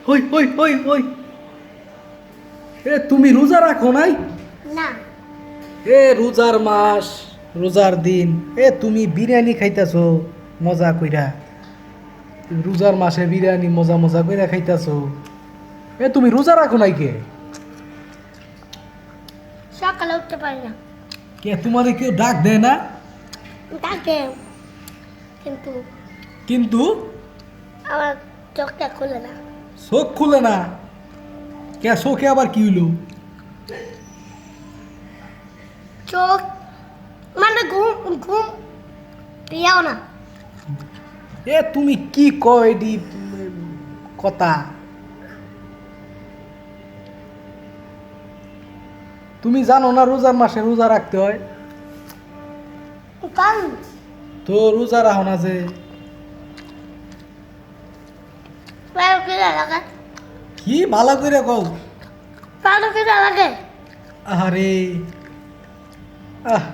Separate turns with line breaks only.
হই হই হই হই। এ তুমি রোজা রাখো নাই?
না।
এ রোজার মাস, রোজার দিন, এ তুমি বিরিয়ানি খাইতাছো মজা কইরা। রোজার মাসে বিরিয়ানি মজা মজা কইরা খাইতাছো। এ তুমি রোজা রাখো নাই কে?
সকালে উঠতে পারি না।
কে তোমারে কেউ ডাক দেয় না?
ডাকে, কিন্তু
কিন্তু
আমার চোখটা খুলে না।
চোখ খুলে না। কে চোখে আবার কি হইলো?
চোখ মানে ঘুম ঘুম পেয়াও না।
এ তুমি কি কয় এডি কথা? তুমি জানো না রোজার মাসে রোজা রাখতে হয়?
কারণ
তো রোজা রাখো না যে?
পারো কিনা লাগে,
কি ভালো করে কও।
পারো কিনা লাগে।
আরে আহ